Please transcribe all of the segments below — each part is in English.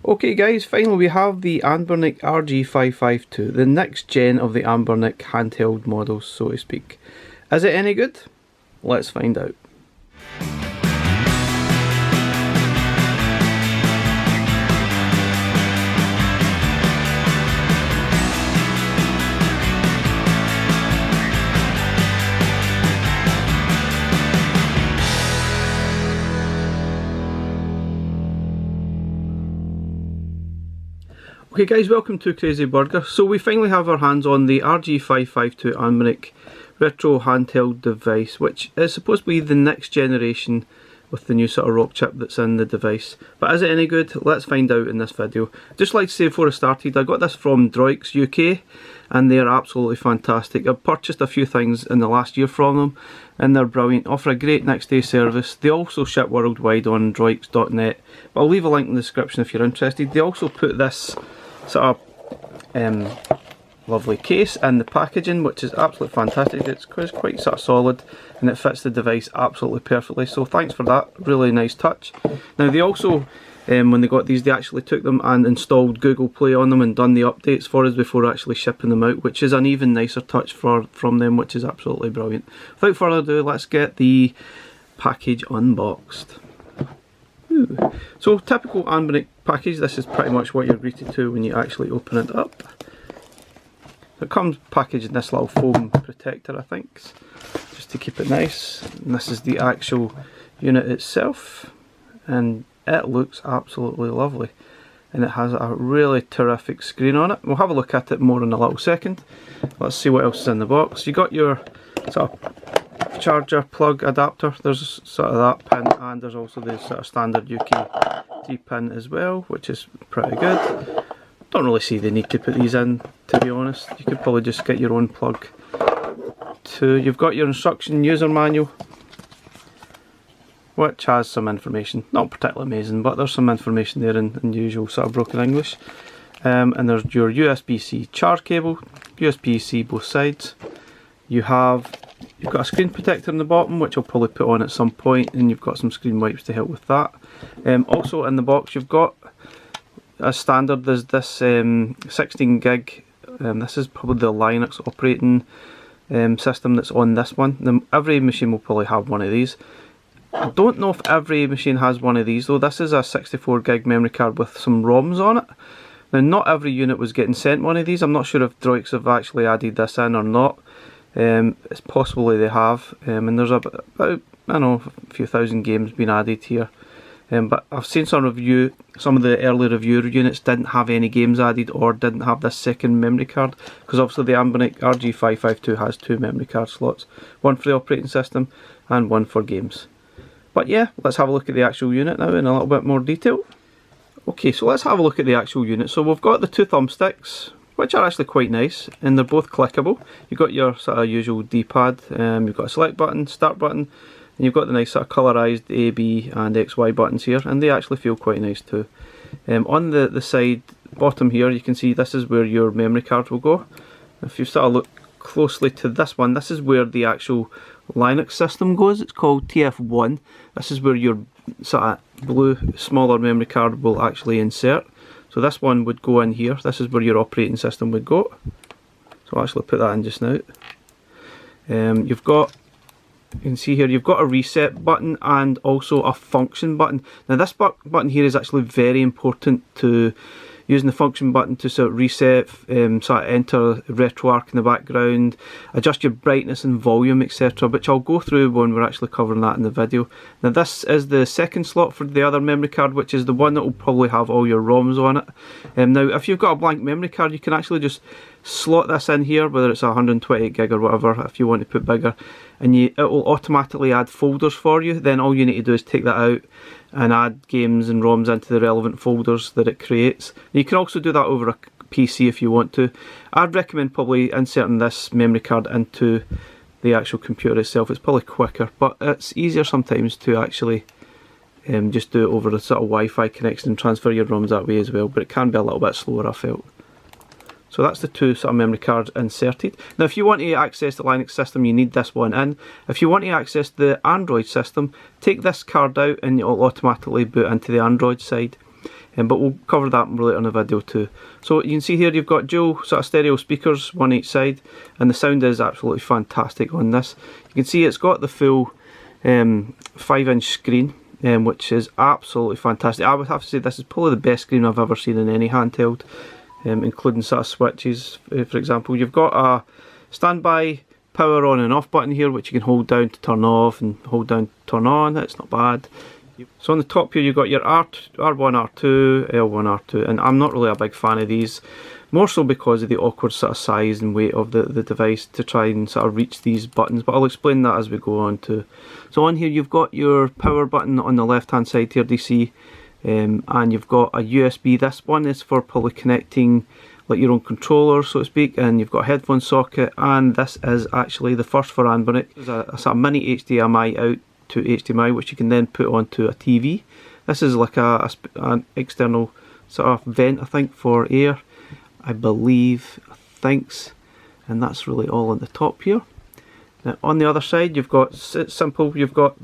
Okay guys, finally we have the Anbernic RG552, the next gen of the Anbernic handheld models, so to speak. Is it any good? Let's find out. Okay guys, welcome to Crazy Burger. So we finally have our hands on the RG552 Anbernic retro handheld device, which is supposed to be the next generation with the new sort of rock chip that's in the device. But is it any good? Let's find out in this video. Just like to say before I started, I got this from Droids UK and they're absolutely fantastic. I've purchased a few things in the last year from them and they're brilliant, offer a great next day service. They also ship worldwide on droids.net, but I'll leave a link in the description if you're interested. They also put this sort of lovely case and the packaging, which is absolutely fantastic. It's quite sort of solid and it fits the device absolutely perfectly, so thanks for that, really nice touch. Now they also, when they got these, they actually took them and installed Google Play on them and done the updates for us before actually shipping them out, which is an even nicer touch from them, which is absolutely brilliant. Without further ado, let's get the package unboxed. So typical Anbernic package, this is pretty much what you're greeted to when you actually open it up. It comes packaged in this little foam protector, I think, just to keep it nice. And this is the actual unit itself, and it looks absolutely lovely. And it has a really terrific screen on it. We'll have a look at it more in a little second. Let's see what else is in the box. You got your sort of charger plug adapter, there's sort of that pin, and there's also the sort of standard UK 3 pin as well, which is pretty good. Don't really see the need to put these in, to be honest. You could probably just get your own plug too. You've got your instruction user manual, which has some information, not particularly amazing, but there's some information there in usual sort of broken English. And there's your USB-C charge cable, USB-C both sides. You've got a screen protector in the bottom, which I'll probably put on at some point, and you've got some screen wipes to help with that. Also in the box you've got, as standard, there's this 16 gig, this is probably the Linux operating system that's on this one. Every machine will probably have one of these. I don't know if every machine has one of these though. This is a 64 gig memory card with some ROMs on it. Now not every unit was getting sent one of these. I'm not sure if Droids have actually added this in or not. It's possibly they have, and there's about I don't know, a few thousand games being added here. But I've seen some of the early review units didn't have any games added or didn't have this second memory card, because obviously the Anbernic RG552 has 2 memory card slots, one for the operating system and one for games. But yeah, let's have a look at the actual unit now in a little bit more detail. Okay, so let's have a look at the actual unit. So we've got the 2 thumbsticks, which are actually quite nice, and they're both clickable. You've got your sort of usual D-pad, you've got a select button, start button, and you've got the nice sort of colourised A, B and XY buttons here, and they actually feel quite nice too. On the side bottom here, you can see this is where your memory card will go. If you sort of look closely to this one, this is where the actual Linux system goes. It's called TF1. This is where your sort of blue smaller memory card will actually insert. So this one would go in here. This is where your operating system would go. So I'll actually put that in just now. You can see here you've got a reset button and also a function button. Now this button here is actually very important, to using the function button to sort of reset, sort of enter RetroArch in the background, adjust your brightness and volume, etc., which I'll go through when we're actually covering that in the video. Now this is the second slot for the other memory card, which is the one that will probably have all your ROMs on it. Now if you've got a blank memory card, you can actually just slot this in here, whether it's 128 gig or whatever, if you want to put bigger, and it will automatically add folders for you. Then all you need to do is take that out and add games and ROMs into the relevant folders that it creates. And you can also do that over a PC if you want to. I'd recommend probably inserting this memory card into the actual computer itself. It's probably quicker, but it's easier sometimes to actually just do it over a sort of Wi-Fi connection and transfer your ROMs that way as well, but it can be a little bit slower, I felt. So that's the 2 sort of memory cards inserted. Now if you want to access the Linux system, you need this one in. If you want to access the Android system, take this card out and it will automatically boot into the Android side. but we'll cover that later in the video too. So you can see here you've got dual sort of stereo speakers, one each side, and the sound is absolutely fantastic on this. You can see it's got the full 5-inch screen, which is absolutely fantastic. I would have to say this is probably the best screen I've ever seen in any handheld, including sort of switches. For example, you've got a standby power on and off button here, which you can hold down to turn off and hold down to turn on. It's not bad. So on the top here you've got your R1, R2, L1, R2, and I'm not really a big fan of these, more so because of the awkward sort of size and weight of the device to try and sort of reach these buttons, but I'll explain that as we go on too. So on here you've got your power button on the left hand side here, DC, and you've got a USB. This one is for probably connecting like your own controller, so to speak, and you've got a headphone socket, and this is actually the first for Anbernic. There's a sort of mini HDMI out to HDMI, which you can then put onto a TV. This is like an external sort of vent, I think, for air, I believe, and that's really all on the top here. Now on the other side you've got, it's simple, you've got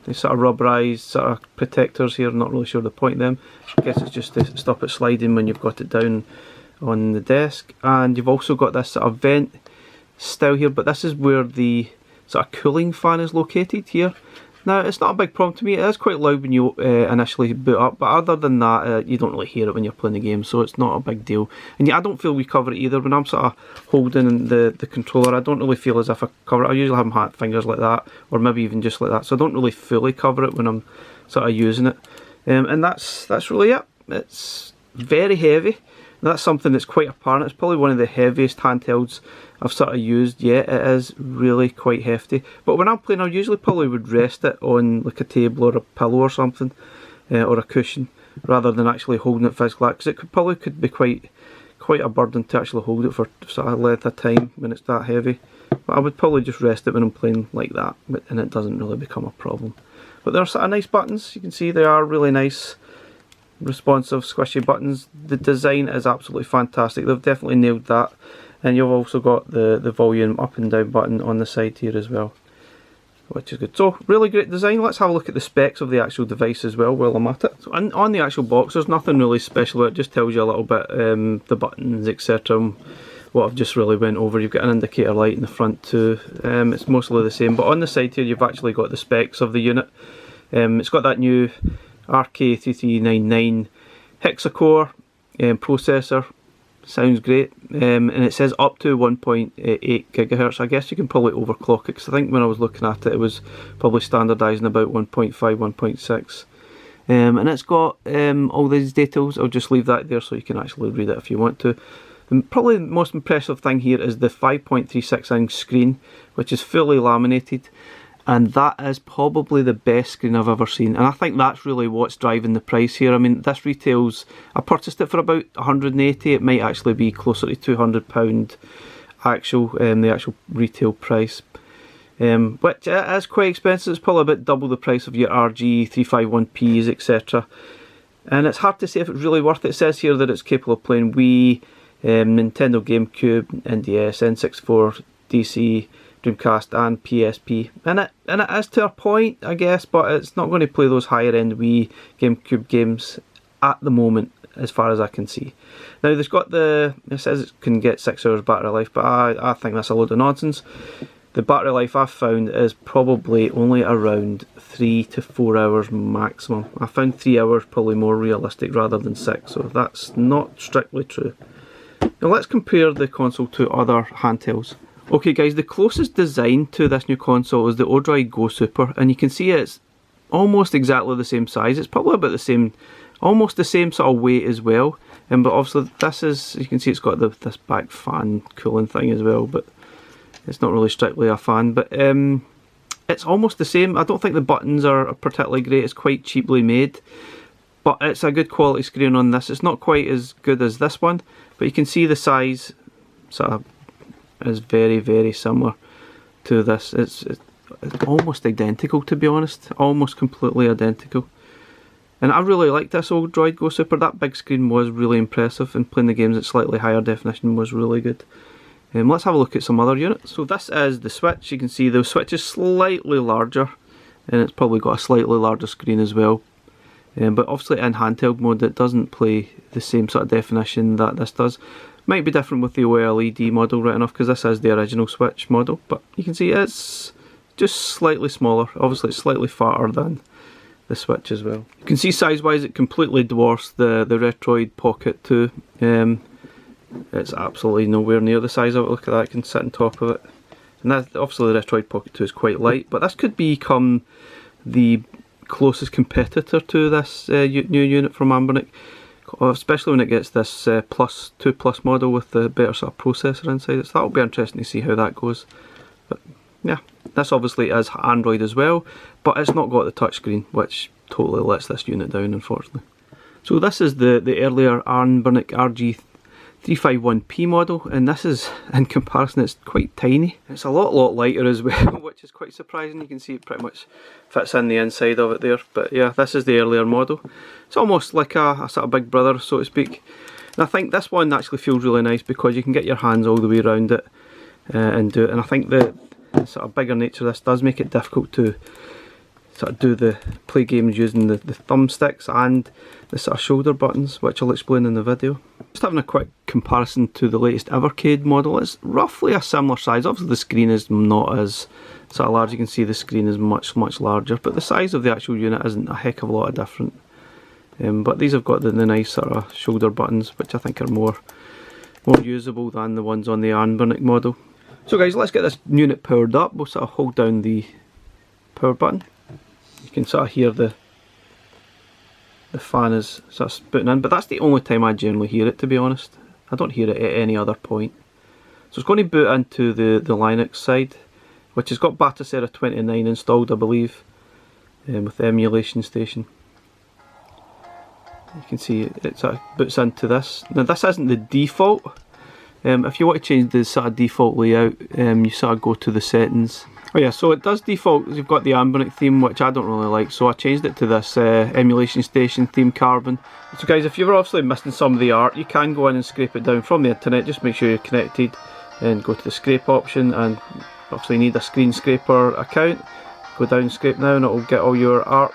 the sort of rubberized sort of protectors here. I'm not really sure the point of them. I guess it's just to stop it sliding when you've got it down on the desk. And you've also got this sort of vent style here, but this is where the sort of cooling fan is located here. Now it's not a big problem to me. It is quite loud when you initially boot up, but other than that you don't really hear it when you're playing the game, so it's not a big deal. And yeah, I don't feel we cover it either. When I'm sort of holding the controller, I don't really feel as if I cover it. I usually have my fingers like that, or maybe even just like that, so I don't really fully cover it when I'm sort of using it. And that's really it. It's very heavy. That's something that's quite apparent. It's probably one of the heaviest handhelds I've sort of used yet. It is really quite hefty. But when I'm playing, I usually probably would rest it on like a table or a pillow or something, or a cushion, rather than actually holding it physically, because it could be quite a burden to actually hold it for sort of length of time when it's that heavy. But I would probably just rest it when I'm playing like that, and it doesn't really become a problem. But they're sort of nice buttons. You can see they are really nice, responsive, squishy buttons. The design is absolutely fantastic. They've definitely nailed that. And you've also got the volume up and down button on the side here as well, which is good. So really great design. Let's have a look at the specs of the actual device as well while I'm at it. So on the actual box there's nothing really special. It just tells you a little bit the buttons, etc. What I've just really went over. You've got an indicator light in the front too. It's mostly the same, but on the side here you've actually got the specs of the unit. It's got that new RK3399 hexa-core processor. Sounds great, and it says up to 1.8 gigahertz. I guess you can probably overclock it, because I think when I was looking at it, it was probably standardising about 1.5, 1.6. And it's got all these details. I'll just leave that there so you can actually read it if you want to. And probably the most impressive thing here is the 5.36 inch screen, which is fully laminated. And that is probably the best screen I've ever seen, and I think that's really what's driving the price here. I mean, this retails, I purchased it for about 180. It might actually be closer to £200 actual, the actual retail price, which is quite expensive. It's probably about double the price of your RG351Ps, etc. And it's hard to say if it's really worth it. It says here that it's capable of playing Wii, Nintendo GameCube, NDS, N64, DC, Dreamcast and PSP, and it is to a point, I guess, but it's not going to play those higher end Wii, GameCube games at the moment, as far as I can see. Now it says it can get 6 hours battery life, but I think that's a load of nonsense. The battery life I've found is probably only around 3 to 4 hours maximum. I found 3 hours probably more realistic rather than 6, so that's not strictly true. Now let's compare the console to other handhelds. Okay guys, the closest design to this new console is the Odroid Go Super, and you can see it's almost exactly the same size. It's probably about the same, almost the same sort of weight as well. But obviously this is, you can see it's got this back fan cooling thing as well, but it's not really strictly a fan. But it's almost the same. I don't think the buttons are particularly great. It's quite cheaply made, but it's a good quality screen on this. It's not quite as good as this one, but you can see the size sort of is very, very similar to this. It's almost identical, to be honest, almost completely identical. And I really like this Odroid Go Super. That big screen was really impressive, and playing the games at slightly higher definition was really good. Let's have a look at some other units. So this is the Switch. You can see the Switch is slightly larger, and it's probably got a slightly larger screen as well. but obviously in handheld mode it doesn't play the same sort of definition that this does. Might be different with the OLED model right enough, because this is the original Switch model, but you can see it's just slightly smaller. Obviously it's slightly fatter than the Switch as well. You can see size wise it completely dwarfs the Retroid Pocket 2. It's absolutely nowhere near the size of it. Look at that, I can sit on top of it. And that, obviously the Retroid Pocket 2 is quite light, but this could become the closest competitor to this new unit from Anbernic, especially when it gets this 2 Plus model with the better sort of processor inside it. So that'll be interesting to see how that goes. But yeah, this obviously is Android as well, but it's not got the touchscreen, which totally lets this unit down, unfortunately. So this is the earlier Anbernic RG552 model, and this is, in comparison, it's quite tiny. It's a lot lighter as well, which is quite surprising. You can see it pretty much fits in the inside of it there. But yeah, this is the earlier model. It's almost like a sort of big brother, so to speak. And I think this one actually feels really nice because you can get your hands all the way around it and do it. And I think the sort of bigger nature of this does make it difficult to sort of play games using the thumbsticks and the sort of shoulder buttons, which I'll explain in the video. Just having a quick comparison to the latest Evercade model, it's roughly a similar size. Obviously the screen is not as sort of large, you can see the screen is much larger, but the size of the actual unit isn't a heck of a lot different. But these have got the nice sort of shoulder buttons, which I think are more usable than the ones on the Anbernic model. So guys, let's get this unit powered up. We'll sort of hold down the power button. You can sort of hear the fan is sort of spooting in, but that's the only time I generally hear it, to be honest. I don't hear it at any other point. So it's going to boot into the Linux side, which has got Batocera 29 installed, I believe, with the emulation station. You can see it sort of boots into this. Now this isn't the default. If you want to change the sort of default layout, you sort of go to the settings. Oh yeah, so it does default, you've got the Anbernic theme, which I don't really like, so I changed it to this emulation station theme carbon. So guys, if you were obviously missing some of the art, you can go in and scrape it down from the internet. Just make sure you're connected and go to the scrape option, and obviously you need a screen scraper account. Go down, scrape now, and it will get all your art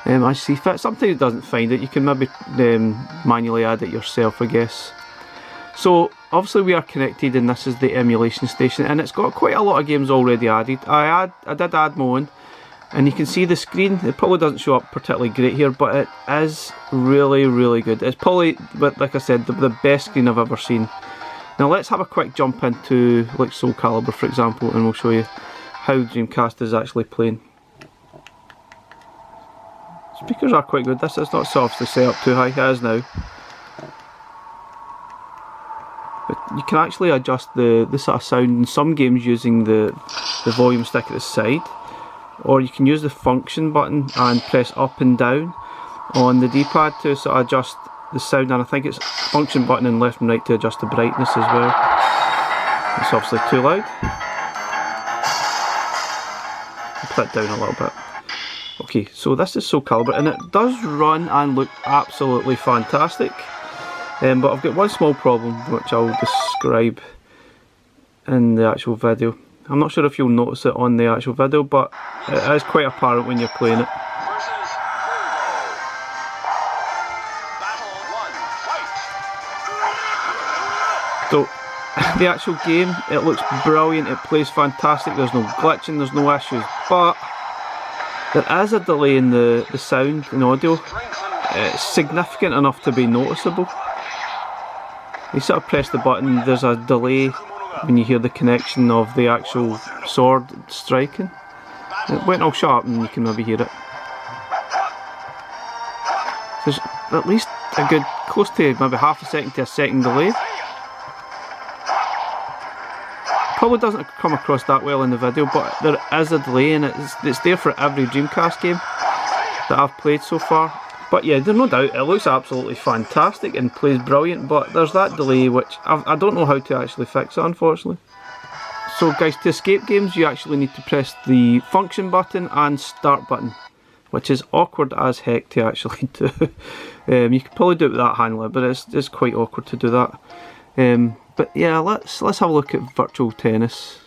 as you see fit. Sometimes it doesn't find it, you can maybe manually add it yourself, I guess. So obviously we are connected, and this is the emulation station, and it's got quite a lot of games already added. I did add my own, and you can see the screen. It probably doesn't show up particularly great here, but it is really good. It's probably, but like I said, the best screen I've ever seen. Now let's have a quick jump into like Soul Calibur, for example, and we'll show you how Dreamcast is actually playing. Speakers are quite good. This is not soft to set up too high, it is now. But you can actually adjust the sort of sound in some games using the volume stick at the side, or you can use the function button and press up and down on the D-pad to sort of adjust the sound, and I think it's function button and left and right to adjust the brightness as well. It's obviously too loud. I'll put it down a little bit. Okay, so this is Soul Calibur, and it does run and look absolutely fantastic. But I've got one small problem, which I'll describe in the actual video. I'm not sure if you'll notice it on the actual video, but it is quite apparent when you're playing it. So, the actual game, it looks brilliant, it plays fantastic, there's no glitching, there's no issues, but there is a delay in the sound and audio. It's significant enough to be noticeable. You sort of press the button, there's a delay when you hear the connection of the actual sword striking. Wait and I'll shut up and you can maybe hear it. There's at least a good, close to maybe half a second to a second delay. Probably doesn't come across that well in the video, but there is a delay, and it's there for every Dreamcast game that I've played so far. But yeah, there's no doubt, it looks absolutely fantastic and plays brilliant, but there's that delay which I don't know how to actually fix it, unfortunately. So guys, to escape games you actually need to press the function button and start button, which is awkward as heck to actually do. You could probably do it with that handle, but it's quite awkward to do that. But yeah, let's have a look at Virtual Tennis.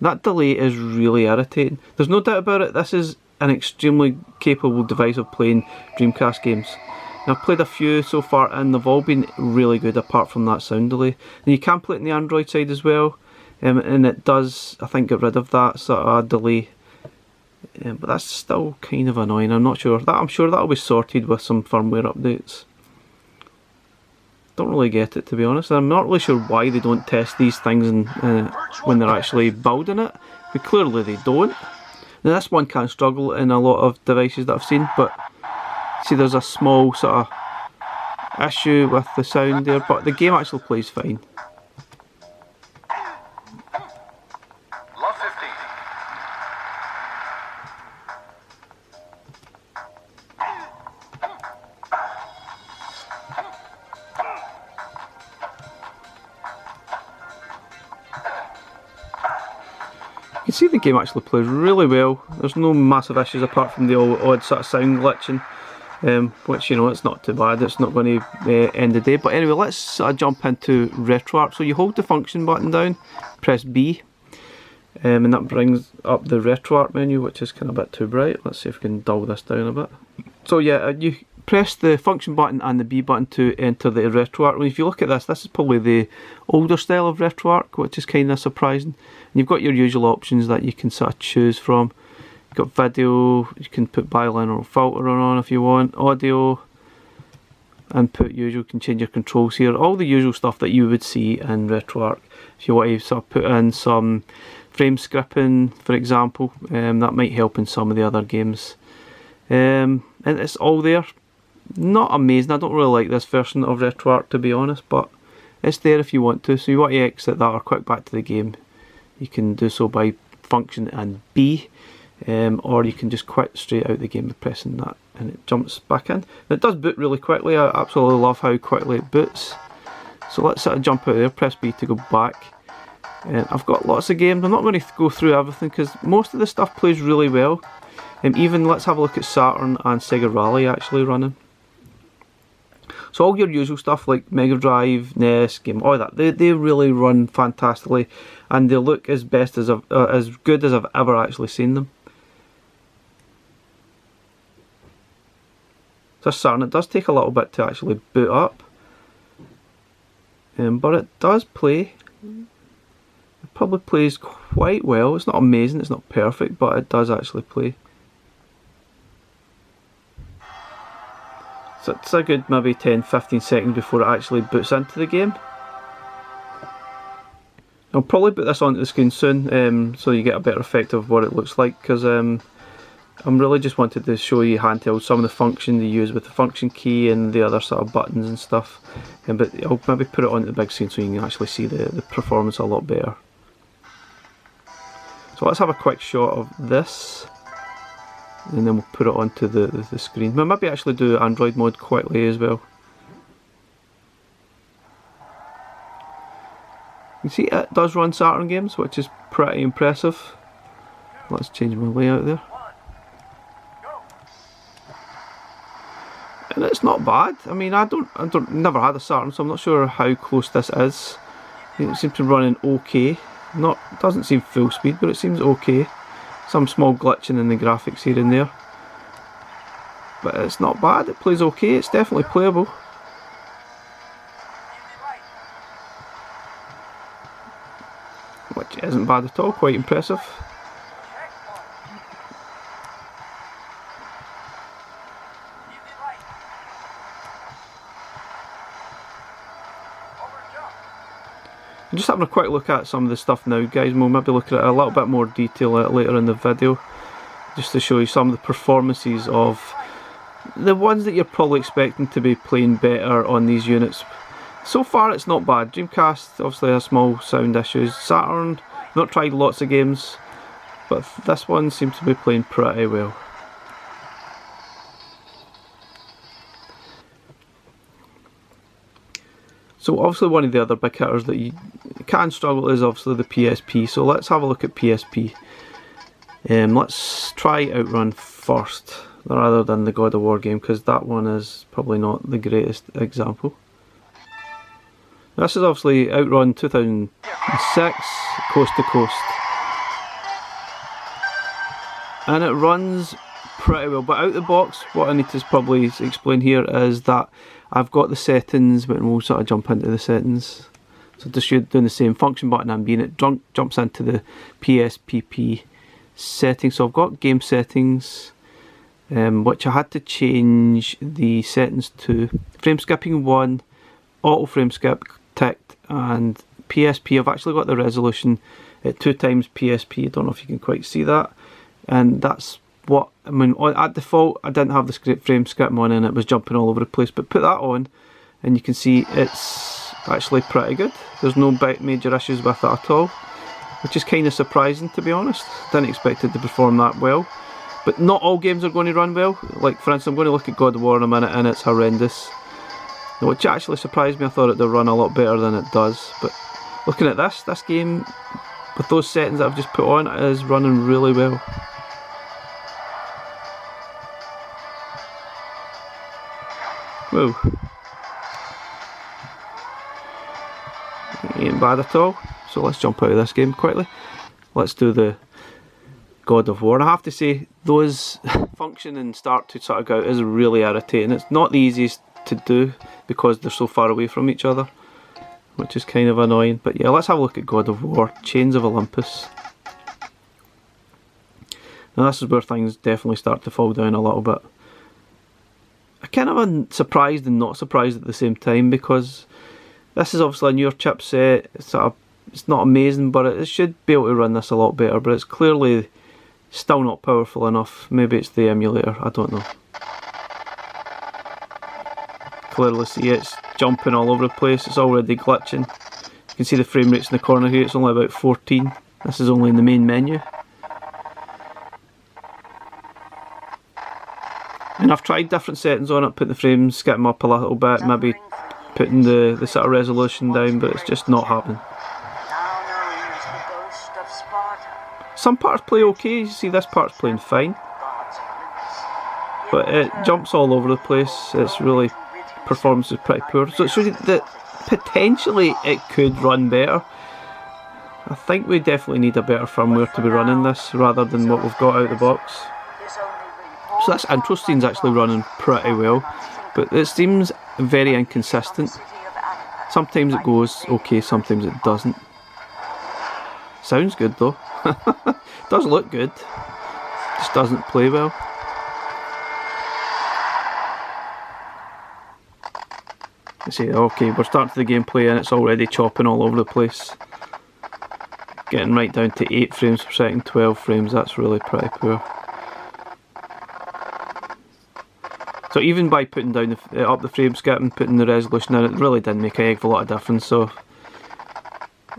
That delay is really irritating. There's no doubt about it, this is an extremely capable device of playing Dreamcast games. Now, I've played a few so far and they've all been really good apart from that sound delay. And you can play it on the Android side as well, and it does, I think, get rid of that sort of delay. But that's still kind of annoying. I'm not sure. I'm sure that'll be sorted with some firmware updates. Don't really get it, to be honest. I'm not really sure why they don't test these things when they're actually building it, but clearly they don't. Now, this one can struggle in a lot of devices that I've seen, but see, there's a small sort of issue with the sound there, but the game actually plays fine. You can see the game actually plays really well. There's no massive issues apart from the odd sort of sound glitching, which, you know, it's not too bad. It's not going to end the day. But anyway, let's sort of jump into RetroArch. So you hold the function button down, press B, and that brings up the RetroArch menu, which is kind of a bit too bright. Let's see if we can dull this down a bit. So yeah, you press the function button and the B button to enter the RetroArch. If you look at this, this is probably the older style of RetroArch, which is kind of surprising. And you've got your usual options that you can sort of choose from. You've got video, you can put bilinear filter on if you want, audio, input usual, you can change your controls here, all the usual stuff that you would see in RetroArch. If you want to sort of put in some frame scripting, for example, that might help in some of the other games. And it's all there. Not amazing, I don't really like this version of RetroArch, to be honest, but it's there if you want to. So you want to exit that or quit back to the game, you can do so by function and B, or you can just quit straight out the game by pressing that and it jumps back in. And it does boot really quickly. I absolutely love how quickly it boots. So let's sort of jump out there, press B to go back. I've got lots of games. I'm not going to go through everything because most of the stuff plays really well. Even let's have a look at Saturn and Sega Rally actually running. So all your usual stuff like Megadrive, NES, Game, all that, they really run fantastically, and they look as good as I've ever actually seen them. This Saturn, it does take a little bit to actually boot up, but it does play. It probably plays quite well. It's not amazing, it's not perfect, but it does actually play. So it's a good maybe 10-15 seconds before it actually boots into the game. I'll probably put this onto the screen soon, so you get a better effect of what it looks like, because I'm really just wanted to show you handheld, some of the function they use with the function key and the other sort of buttons and stuff. But I'll maybe put it onto the big screen so you can actually see the performance a lot better. So let's have a quick shot of this, and then we'll put it onto the screen. We'll maybe actually do Android mode quickly as well. You see it does run Saturn games, which is pretty impressive. Let's change my layout there. And it's not bad. I mean, I never had a Saturn, so I'm not sure how close this is. It seems to be running okay. Doesn't seem full speed, but it seems okay. Some small glitching in the graphics here and there, but it's not bad. It plays okay. It's definitely playable. Which isn't bad at all. Quite impressive. I'm just having a quick look at some of the stuff now, guys. We'll maybe look at it a little bit more detail later in the video, just to show you some of the performances of the ones that you're probably expecting to be playing better on these units. So far it's not bad. Dreamcast obviously has small sound issues. Saturn, not tried lots of games, but this one seems to be playing pretty well. So obviously one of the other big hitters that you can struggle is obviously the PSP. So let's have a look at PSP. Let's try Outrun first, rather than the God of War game, because that one is probably not the greatest example. This is obviously Outrun 2006, coast to coast. And it runs pretty well. But out of the box, what I need to probably explain here is that I've got the settings, but we'll sort of jump into the settings. So just doing the same function button and being it jumps into the PSP settings. So I've got game settings, which I had to change the settings to frame skipping 1, auto frame skip ticked, and PSP. I've actually got the resolution at 2x PSP. I don't know if you can quite see that, and that's what I mean. At default, I didn't have the frame skip on, and it was jumping all over the place. But put that on, and you can see it's actually pretty good. There's no major issues with it at all, which is kind of surprising, to be honest. Didn't expect it to perform that well. But not all games are going to run well. Like, for instance, I'm going to look at God of War in a minute, and it's horrendous, which actually surprised me. I thought it would run a lot better than it does. But looking at this game, with those settings that I've just put on, it is running really well. Whoa. Ain't bad at all. So let's jump out of this game quickly. Let's do the God of War. I have to say, those function and start to sort of go out is really irritating. It's not the easiest to do because they're so far away from each other, which is kind of annoying. But yeah, let's have a look at God of War, Chains of Olympus. Now this is where things definitely start to fall down a little bit. I kind of am surprised and not surprised at the same time, because this is obviously a newer chipset. It's not amazing, but it should be able to run this a lot better, but it's clearly still not powerful enough. Maybe it's the emulator, I don't know. Clearly see it's jumping all over the place, it's already glitching. You can see the frame rates in the corner here, it's only about 14. This is only in the main menu. And I've tried different settings on it, putting the frame skipping up a little bit, maybe putting the sort of resolution down, but it's just not happening. Some parts play okay, you see this part's playing fine, but it jumps all over the place. It's really, performance is pretty poor, so it shows you that potentially it could run better. I think we definitely need a better firmware to be running this rather than what we've got out of the box. So this intro scene's actually running pretty well, but it seems very inconsistent. Sometimes it goes okay, sometimes it doesn't. Sounds good though. Does look good, just doesn't play well. You see, okay, we're starting the gameplay and it's already chopping all over the place. Getting right down to 8 frames per second, 12 frames, that's really pretty poor. So even by putting down up the frame skip and putting the resolution in, it really didn't make a heck of a lot of difference. So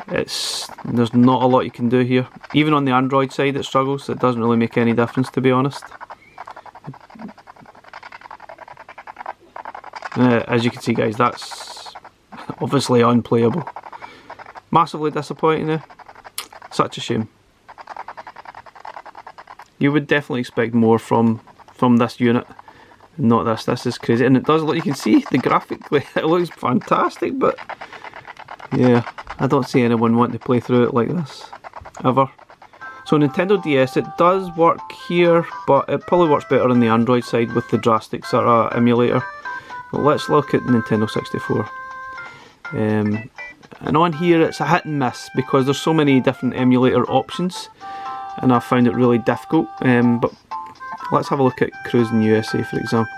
there's not a lot you can do here. Even on the Android side it struggles, it doesn't really make any difference, to be honest. As you can see guys, that's obviously unplayable. Massively disappointing now. Such a shame. You would definitely expect more from this unit. Not this. This is crazy, and it does look. You can see the graphically, it looks fantastic. But yeah, I don't see anyone wanting to play through it like this ever. So Nintendo DS, it does work here, but it probably works better on the Android side with the Drastic sort of emulator. But let's look at Nintendo 64. And on here, it's a hit and miss because there's so many different emulator options, and I found it really difficult. But let's have a look at Cruising USA, for example.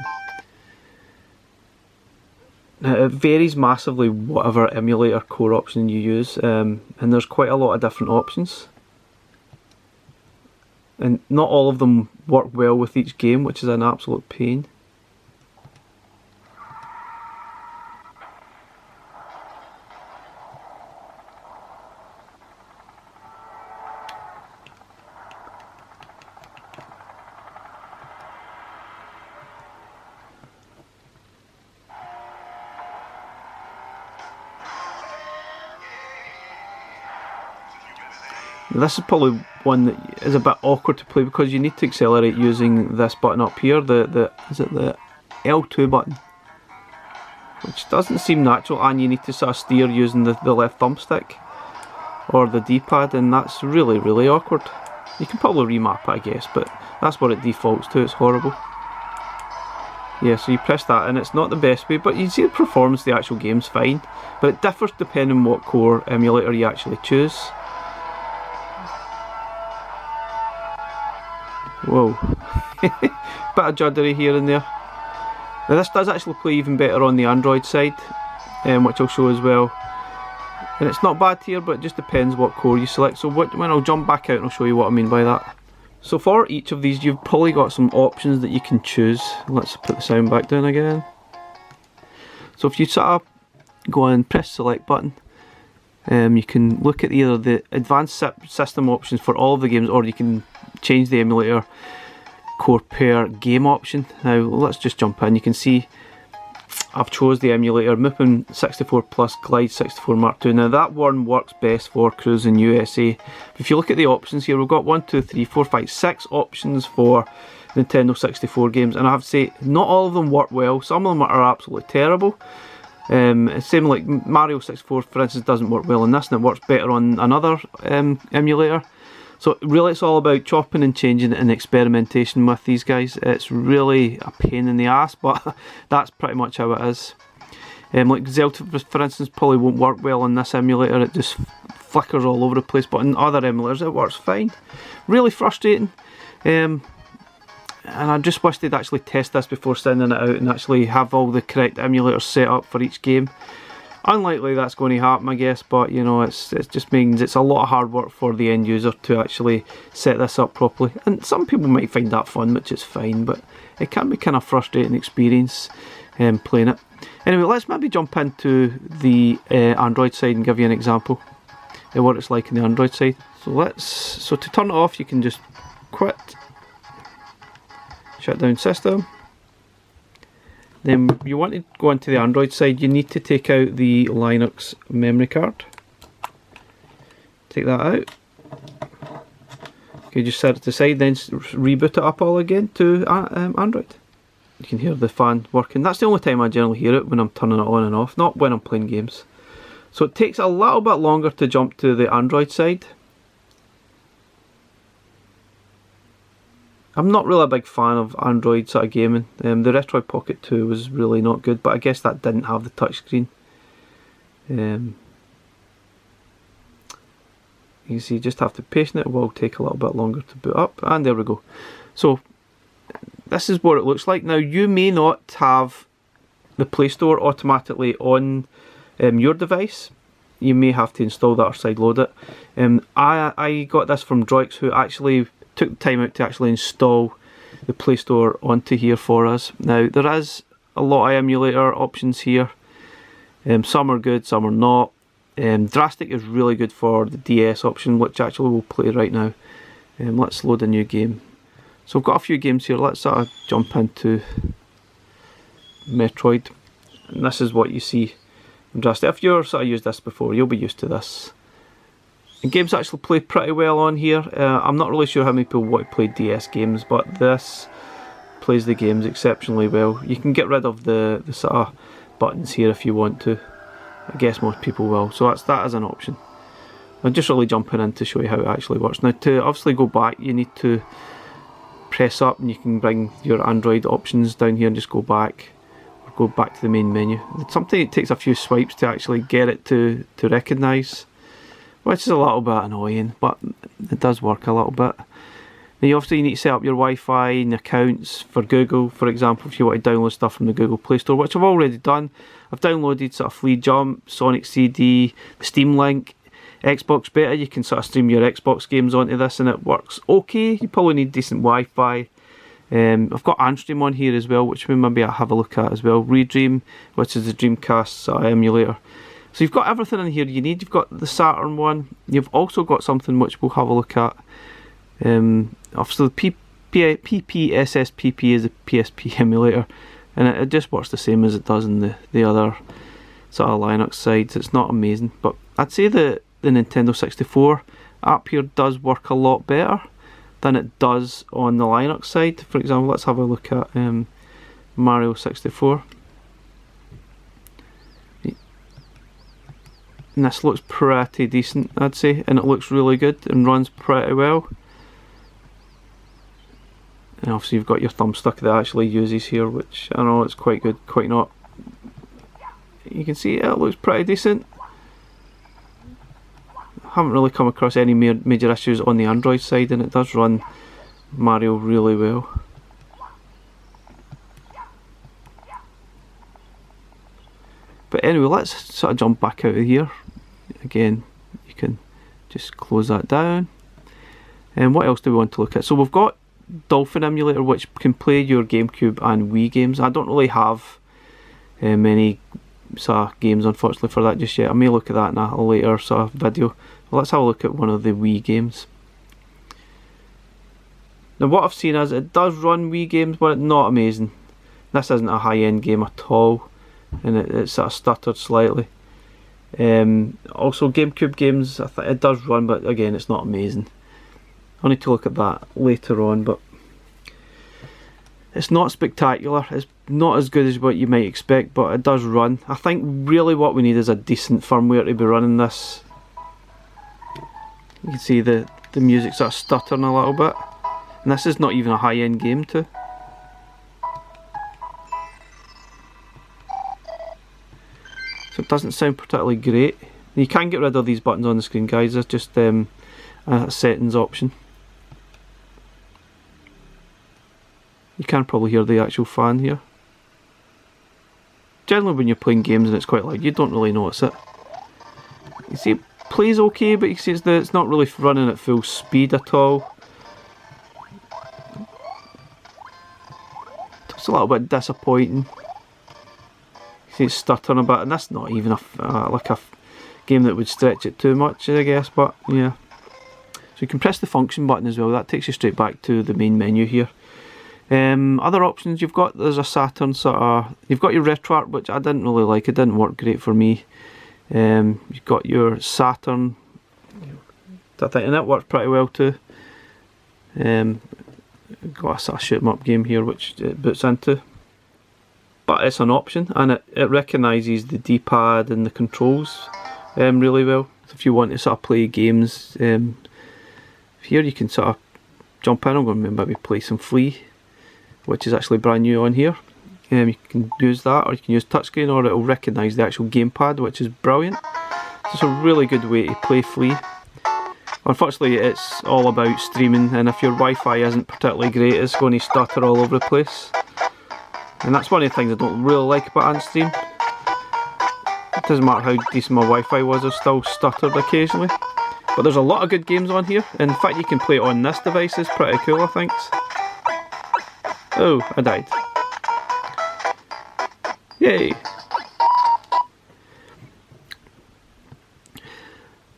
Now, it varies massively whatever emulator core option you use, and there's quite a lot of different options. And not all of them work well with each game, which is an absolute pain. This is probably one that is a bit awkward to play because you need to accelerate using this button up here, is it the L2 button? Which doesn't seem natural, and you need to sort of steer using the left thumbstick or the D-pad, and that's really, really awkward. You can probably remap it, I guess, but That's what it defaults to. It's horrible. Yeah, so you press that and it's not the best way, but you see the performance of the actual game's fine. But it differs depending on what core emulator you actually choose. Whoa. Bit of juddery here and there. Now this does actually play even better on the Android side, which I'll show as well. And it's not bad here, but it just depends what core you select. So when I'll jump back out and I'll show you what I mean by that. So for each of these, you've probably got some options that you can choose. Let's put the sound back down again. So if you sort of go and press select button, you can look at either the advanced system options for all of the games, or you can change the emulator core per game option. Now let's just jump in. You can see I've chose the emulator MAME 64 Plus Glide 64 Mark II. Now that one works best for cruising USA. If you look at the options here, we've got 1, 2, 3, 4, 5, 6 options for Nintendo 64 games, and I have to say not all of them work well. Some of them are absolutely terrible. Same like Mario 64 for instance doesn't work well on this, and it works better on another emulator. So really it's all about chopping and changing and experimentation with these guys. It's really a pain in the ass, but that's pretty much how it is. Like Zelda for instance probably won't work well on this emulator, it just flickers all over the place, but in other emulators it works fine. Really frustrating. And I just wish they'd actually test this before sending it out and actually have all the correct emulators set up for each game. Unlikely that's going to happen, I guess, but you know, it just means it's a lot of hard work for the end user to actually set this up properly. And some people might find that fun, which is fine, but it can be kind of frustrating experience playing it. Anyway, let's maybe jump into the Android side and give you an example of what it's like in the Android side. So to turn it off, you can just quit, shut down system. Then you want to go into the Android side, you need to take out the Linux memory card. Take that out. Okay, just set it aside, then reboot it up all again to Android. You can hear the fan working. That's the only time I generally hear it, when I'm turning it on and off, not when I'm playing games. So it takes a little bit longer to jump to the Android side. I'm not really a big fan of Android sort of gaming. The Retro Pocket 2 was really not good, but I guess that didn't have the touchscreen. You can see you just have to patient it, it will take a little bit longer to boot up, and there we go. So this is what it looks like. Now you may not have the Play Store automatically on your device. You may have to install that or sideload it. I got this from Droix, who actually took the time out to actually install the Play Store onto here for us. Now there is a lot of emulator options here. Some are good, some are not. Drastic is really good for the DS option, which actually we'll play right now. Let's load a new game. So I've got a few games here. Let's sort of jump into Metroid. And this is what you see in Drastic. If you've sort of used this before, you'll be used to this. And games actually play pretty well on here. I'm not really sure how many people want to play DS games, but this plays the games exceptionally well. You can get rid of the sort of buttons here if you want to. I guess most people will, so that is an option. I'm just really jumping in to show you how it actually works. Now to obviously go back, you need to press up and you can bring your Android options down here and just go back, or go back to the main menu. Sometimes it takes a few swipes to actually get it to recognise, which is a little bit annoying, but it does work a little bit. Now you obviously need to set up your Wi-Fi and accounts for Google, for example, if you want to download stuff from the Google Play Store, which I've already done. I've downloaded sort of Flea Jump, Sonic CD, the Steam Link, Xbox Beta. You can sort of stream your Xbox games onto this and it works okay. You probably need decent Wi-Fi. I've got Antstream on here as well, which we maybe I'll have a look at as well. Redream, which is the Dreamcast sort of emulator. So you've got everything in here you need. You've got the Saturn one. You've also got something which we'll have a look at. Obviously the PPSSPP is a PSP emulator, and it just works the same as it does in the other sort of Linux sides. It's not amazing, but I'd say the Nintendo 64 app here does work a lot better than it does on the Linux side. For example, let's have a look at Mario 64. And this looks pretty decent, I'd say, and it looks really good and runs pretty well. And obviously you've got your thumbstick that actually uses here, which I know it's quite good, quite not. You can see it looks pretty decent. I haven't really come across any major issues on the Android side, and it does run Mario really well. But anyway, let's sort of jump back out of here. Again, you can just close that down. And what else do we want to look at? So we've got Dolphin Emulator, which can play your GameCube and Wii games. I don't really have many sort of games, unfortunately, for that just yet. I may look at that in a later sort of video. But let's have a look at one of the Wii games. Now what I've seen is it does run Wii games, but it's not amazing. This isn't a high-end game at all, and it sort of stuttered slightly. Also GameCube games, I think it does run, but again it's not amazing. I'll need to look at that later on, but it's not spectacular. It's not as good as what you might expect, but it does run. I think really what we need is a decent firmware to be running this. You can see the music sort of stuttering a little bit, and this is not even a high-end game too. So it doesn't sound particularly great. You can get rid of these buttons on the screen, guys. There's just a settings option. You can probably hear the actual fan here. Generally when you're playing games and it's quite loud, you don't really notice it. You see it plays okay, but you see it's not really running at full speed at all. It's a little bit disappointing. You see it's stuttering a bit, and that's not even like a game that would stretch it too much, I guess, but yeah. So you can press the function button as well. That takes you straight back to the main menu here. Other options you've got, there's a Saturn sort of, you've got your RetroArch, which I didn't really like, it didn't work great for me. You've got your Saturn, I think, and it works pretty well too. Got a sort of shoot 'em up game here which it boots into. But it's an option, and it recognises the D-pad and the controls really well. So if you want to sort of play games, here you can sort of jump in. I'm going to maybe play some Flea, which is actually brand new on here. You can use that, or you can use touchscreen, or it will recognise the actual gamepad, which is brilliant. So it's a really good way to play Flea. Unfortunately, it's all about streaming, and if your Wi-Fi isn't particularly great, it's going to stutter all over the place. And that's one of the things I don't really like about Antstream. It doesn't matter how decent my Wi-Fi was, it still stuttered occasionally. But there's a lot of good games on here. In fact, you can play it on this device. It's pretty cool, I think. Oh, I died. Yay!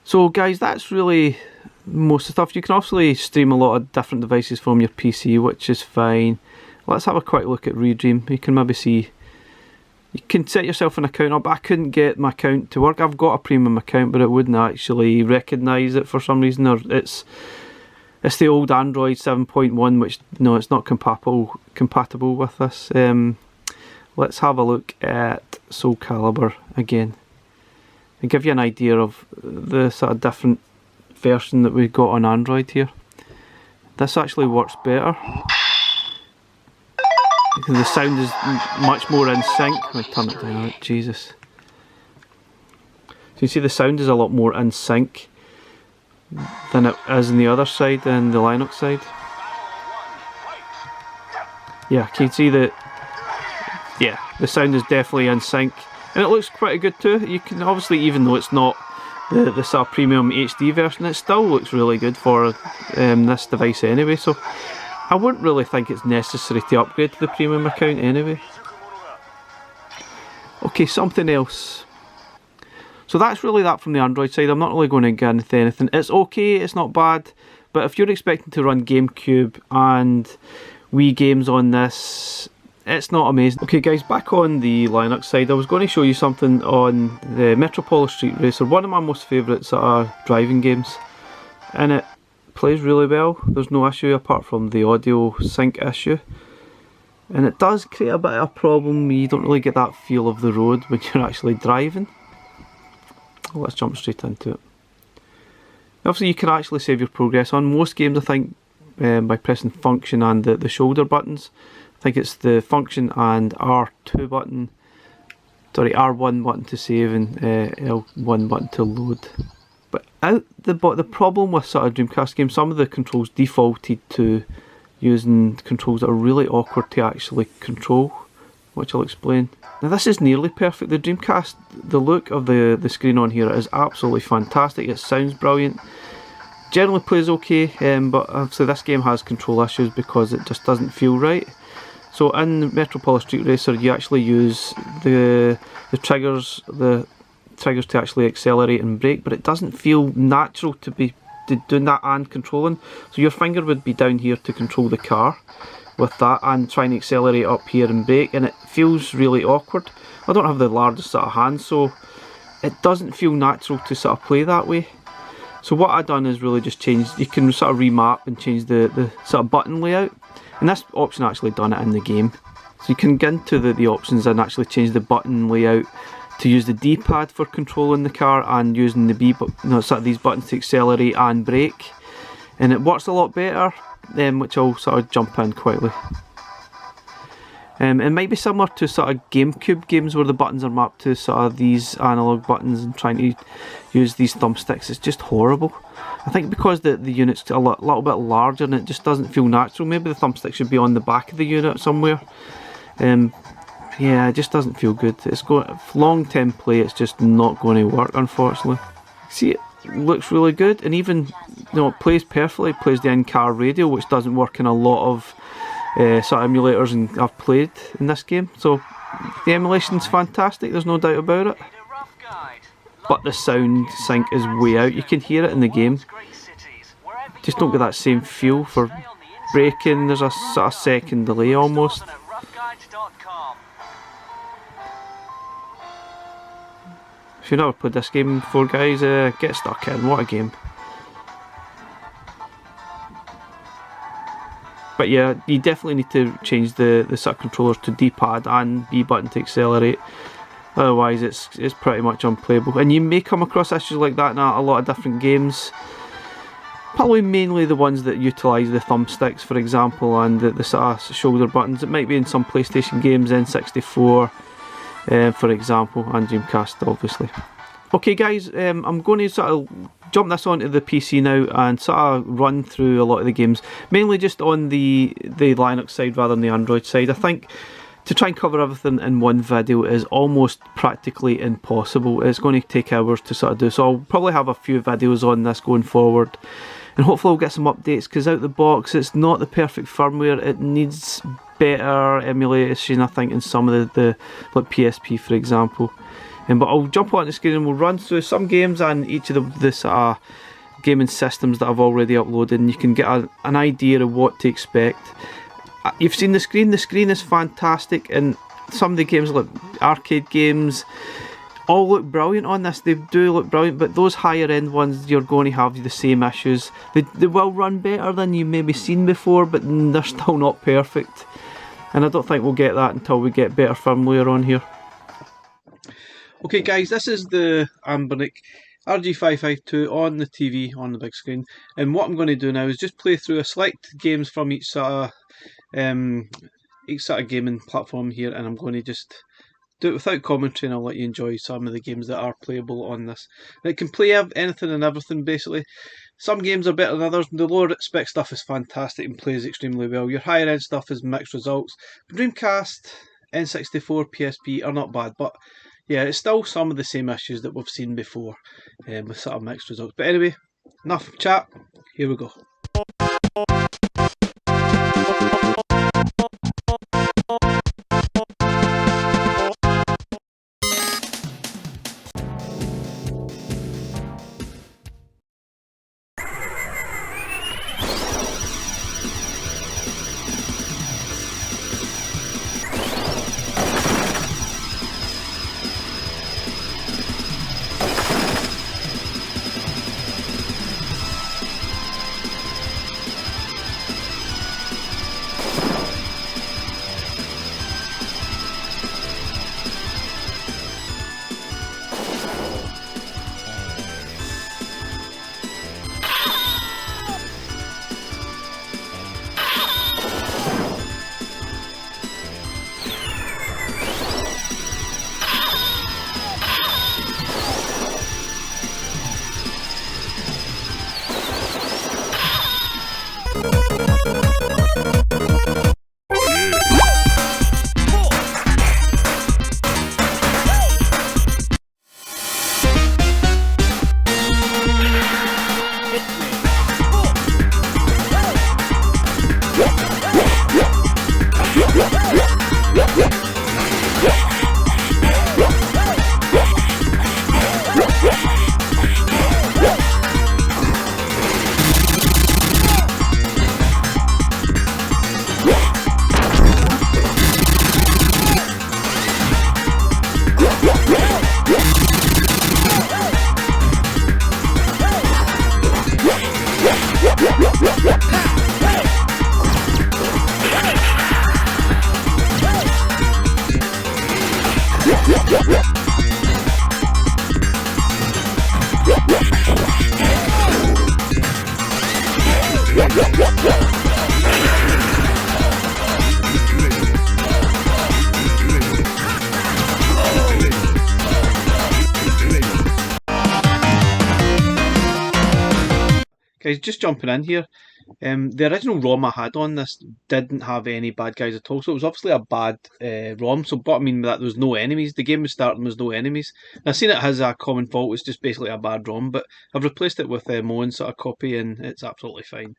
So guys, that's really most of the stuff. You can obviously stream a lot of different devices from your PC, which is fine. Let's have a quick look at Redream. You can maybe see, you can set yourself an account up. I couldn't get my account to work. I've got a premium account, but it wouldn't actually recognise it for some reason. Or it's the old Android 7.1, which no, it's not compatible with this. Let's have a look at Soul Calibur again and give you an idea of the sort of different version that we got on Android here. This actually works better. The sound is much more in sync. Let me turn it down. Jesus. So you see the sound is a lot more in sync than it is on the other side, than the Linux side. Yeah, can you see that? Yeah, the sound is definitely in sync, and it looks pretty good too. You can obviously, even though it's not the sort of premium HD version, it still looks really good for this device anyway. So I wouldn't really think it's necessary to upgrade to the premium account anyway. Okay, something else. So that's really that from the Android side. I'm not really going to get into anything. It's okay, it's not bad, but if you're expecting to run GameCube and Wii games on this, it's not amazing. Okay guys, back on the Linux side, I was going to show you something on the Metropolis Street Racer, one of my most favourite sort of driving games, and it plays really well. There's no issue apart from the audio sync issue, and it does create a bit of a problem. You don't really get that feel of the road when you're actually driving. Let's jump straight into it. Obviously you can actually save your progress on most games. I think by pressing function and the shoulder buttons. I think it's the function and R2 button, sorry, R1 button to save and L1 button to load. But the problem with sort of Dreamcast games, some of the controls defaulted to using controls that are really awkward to actually control, which I'll explain. Now this is nearly perfect. The Dreamcast, the look of the screen on here is absolutely fantastic. It sounds brilliant. Generally plays okay, but obviously this game has control issues because it just doesn't feel right. So in Metropolis Street Racer you actually use the triggers to actually accelerate and brake, but it doesn't feel natural to be doing that and controlling. So your finger would be down here to control the car with that and trying to accelerate up here and brake, and it feels really awkward. I don't have the largest sort of hand, so it doesn't feel natural to sort of play that way. So what I've done is really just change, you can sort of remap and change the sort of button layout, and this option actually done it in the game. So you can get into the options and actually change the button layout to use the D-pad for controlling the car and using the sort of these buttons to accelerate and brake, and it works a lot better, which I'll sort of jump in quickly. It might be similar to sort of GameCube games where the buttons are mapped to sort of these analog buttons, and trying to use these thumbsticks is just horrible. I think because the unit's a little bit larger and it just doesn't feel natural. Maybe the thumbstick should be on the back of the unit somewhere. Yeah, it just doesn't feel good. It's going long-term play, it's just not going to work, unfortunately. See, it looks really good, and even it plays perfectly. It plays the in-car radio, which doesn't work in a lot of sort of emulators and I've played in this game. So the emulation's fantastic, there's no doubt about it. But the sound sync is way out. You can hear it in the game. Just don't get that same feel for braking. There's a sort of second delay almost. If you've never played this game before, guys, get stuck in. What a game. But yeah, you definitely need to change the sort of controllers to D-pad and B button to accelerate. Otherwise it's pretty much unplayable. And you may come across issues like that in a lot of different games. Probably mainly the ones that utilise the thumbsticks, for example, and the sort of shoulder buttons. It might be in some PlayStation games, N64 for example, and Dreamcast obviously. Okay guys, I'm going to sort of jump this onto the PC now and sort of run through a lot of the games, mainly just on the Linux side rather than the Android side. I think to try and cover everything in one video is almost practically impossible. It's going to take hours to sort of do, so I'll probably have a few videos on this going forward, and hopefully we'll get some updates, because out the box it's not the perfect firmware. It needs better emulation, I think, in some of the like PSP for example. But I'll jump on the screen and we'll run through some games and each of the sort of gaming systems that I've already uploaded, and you can get an idea of what to expect. You've seen the screen is fantastic, and some of the games like arcade games all look brilliant on this. They do look brilliant, but those higher end ones, you're going to have the same issues. They will run better than you maybe seen before, but they're still not perfect, and I don't think we'll get that until we get better firmware on here. Okay guys, this is the Anbernic RG552 on the TV, on the big screen, and what I'm going to do now is just play through a select games from each sort of gaming platform here, and I'm going to just do it without commentary, and I'll let you enjoy some of the games that are playable on this. And it can play anything and everything basically. Some games are better than others. The lower spec stuff is fantastic and plays extremely well. Your higher end stuff is mixed results. Dreamcast, N64, PSP are not bad, but yeah, it's still some of the same issues that we've seen before with sort of mixed results. But anyway, enough chat, here we go. Guys, just jumping in here, the original ROM I had on this didn't have any bad guys at all, so it was obviously a bad ROM. So what I mean by that, there was no enemies. The game was starting, there was no enemies. And I've seen it has a common fault, it's just basically a bad ROM, but I've replaced it with Moen's sort of copy and it's absolutely fine.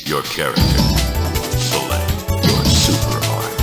Your character. Select your super art.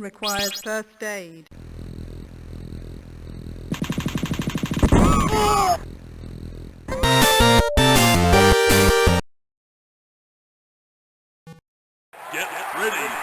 Requires first aid. Get ready.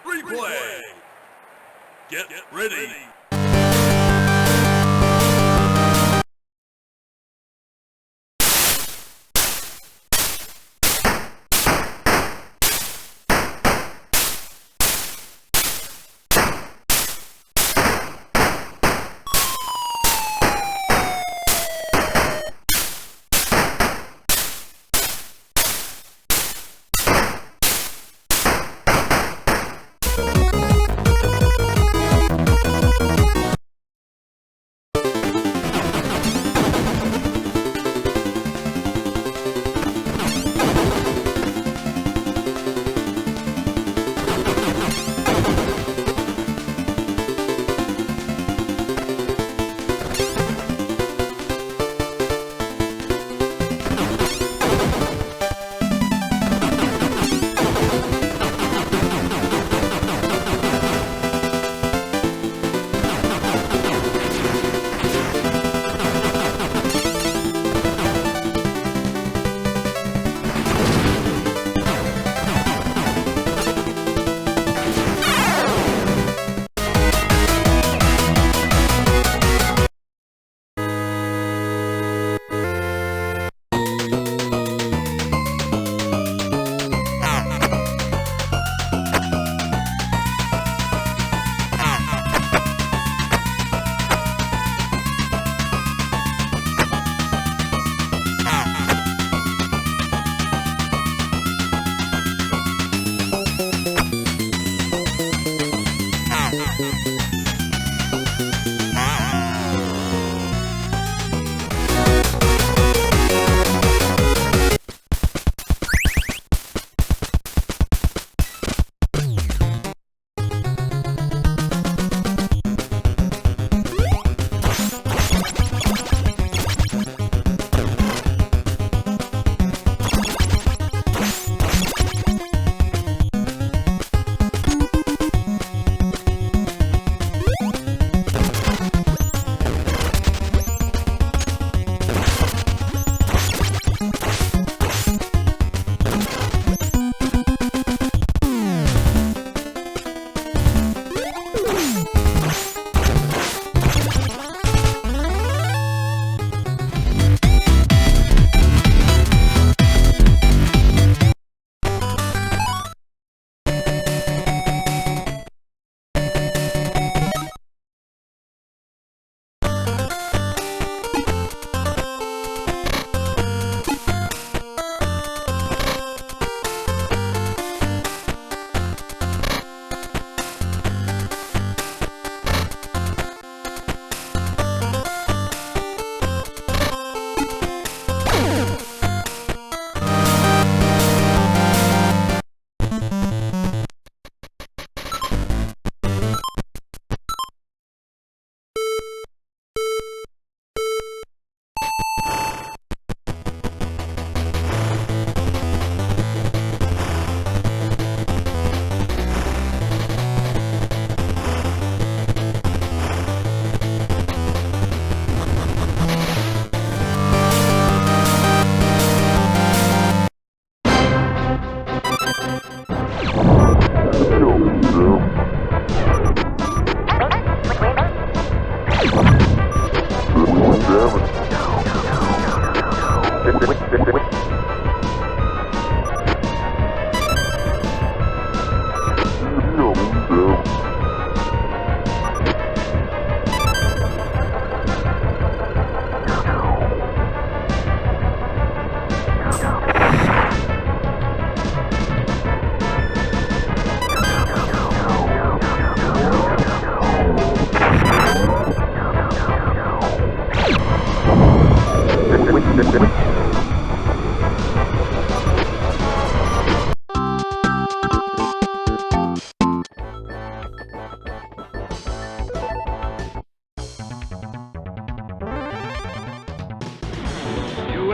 Replay. Get ready.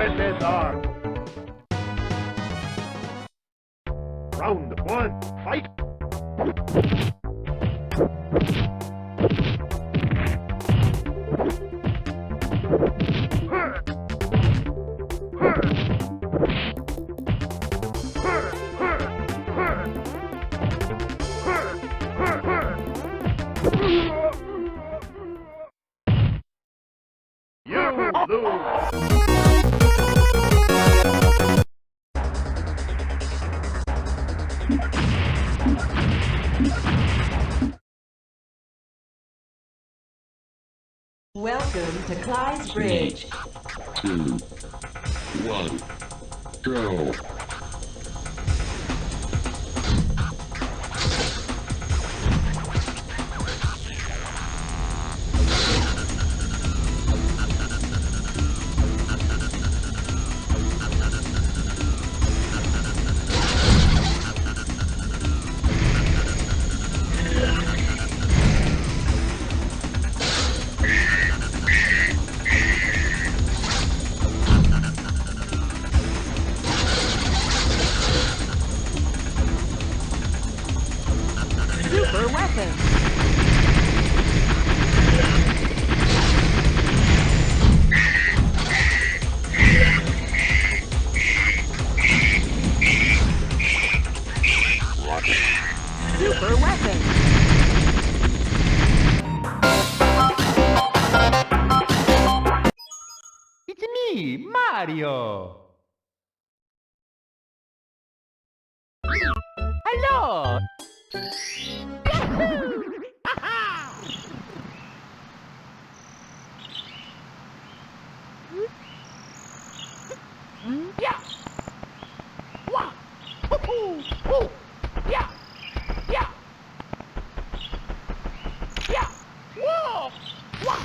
USSR. Round 1, fight! You lose! Welcome to Clyde's Bridge. 2, 1, go. Super weapon. Super weapon. It's me, Mario! Hello! Yahoo! Ha-ha! Yeah! Wah! Hoo-hoo! Hoo! Yeah! Yeah! Yeah! Whoa! Wah!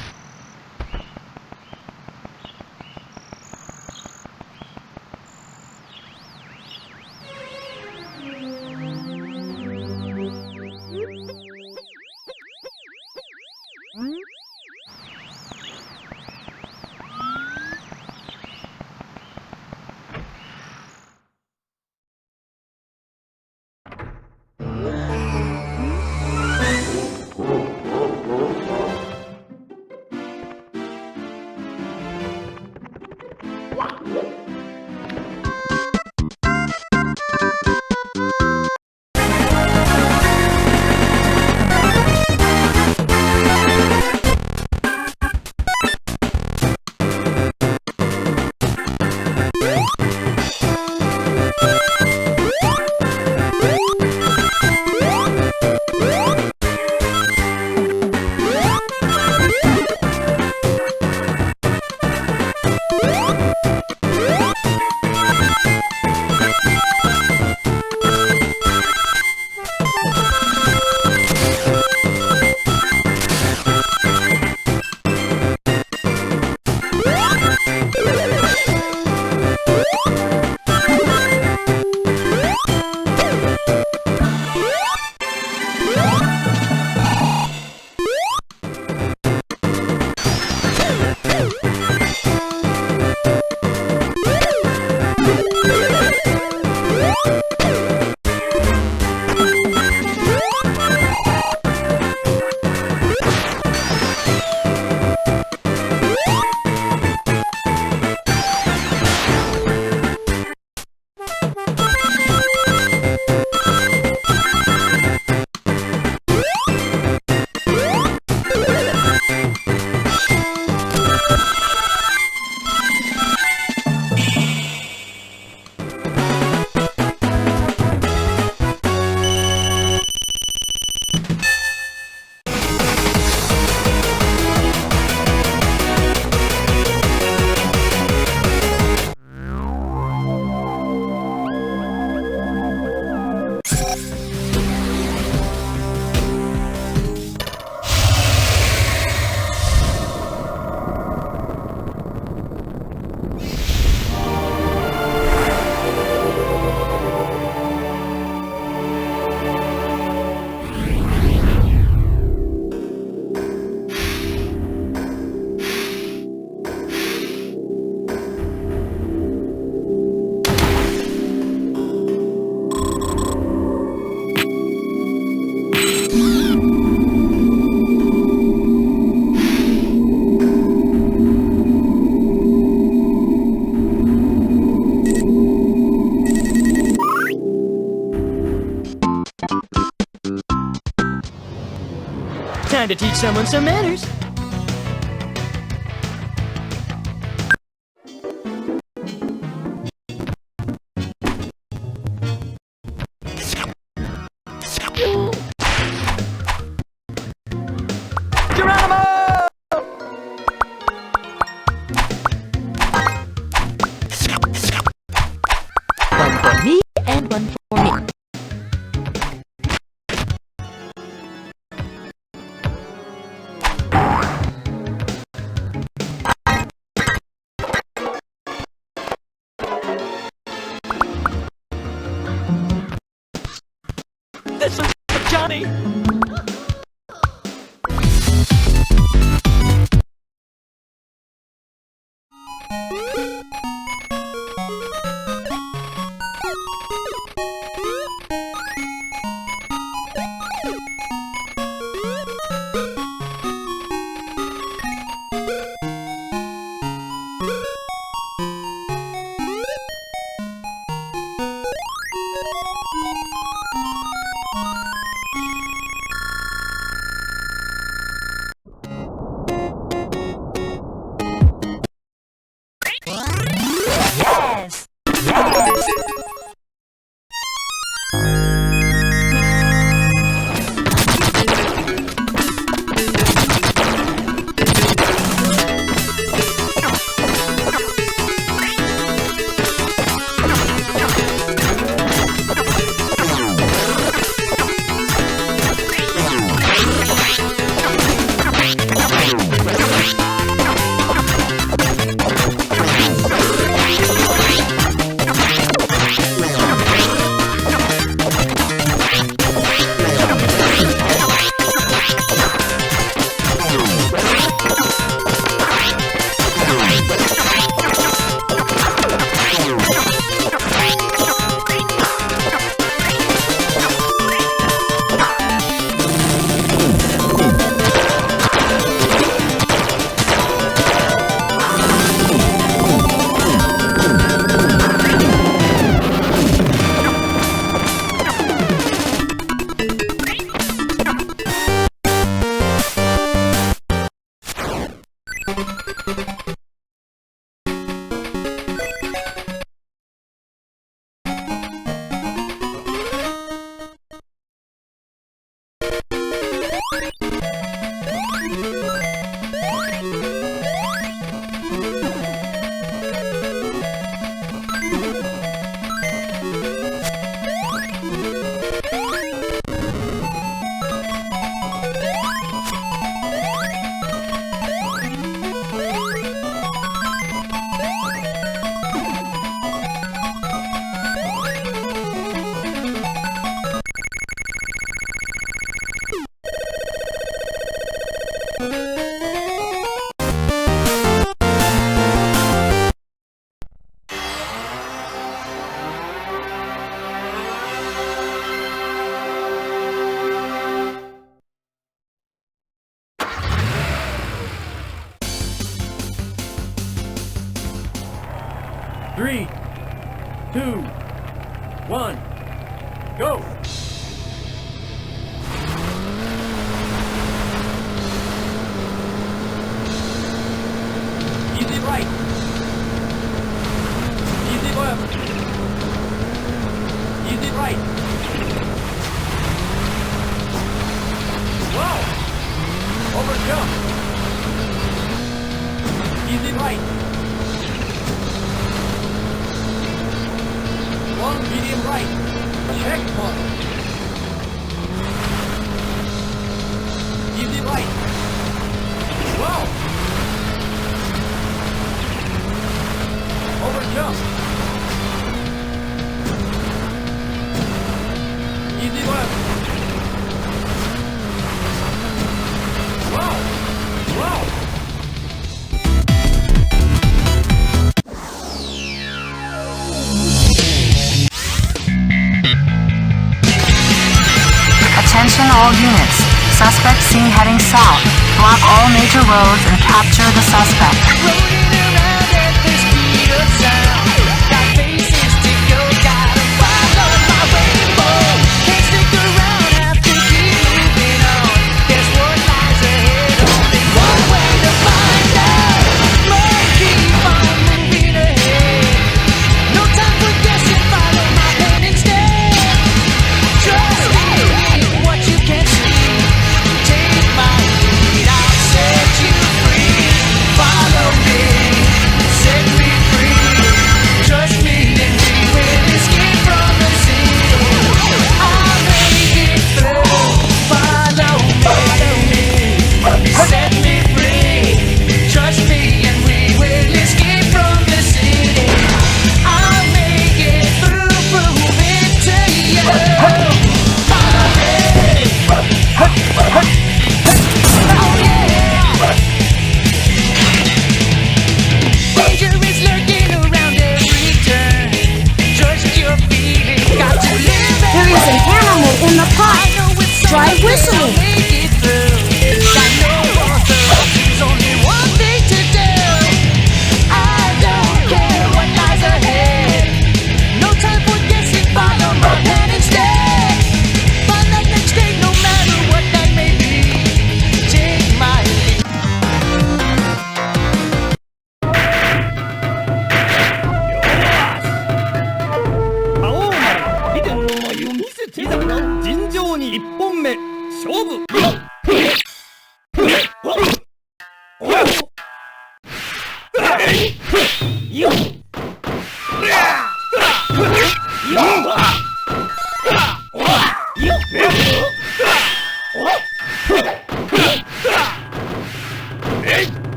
to teach someone some manners. One for me and one for me. This is Johnny. Three, 2, 1, go! Easy right. Easy left. Easy right. Wow! Over jump. Easy right. Long medium right. Checkpoint. Easy right. Wow! Over jump. Easy left. Wow! Wow! Attention all units. Suspect seen heading south. Block all major roads and capture the suspect. Rolling around at the speed of sound. Got places to go, gotta follow my rainbow. Can't stick around, have to keep moving on. Guess what lies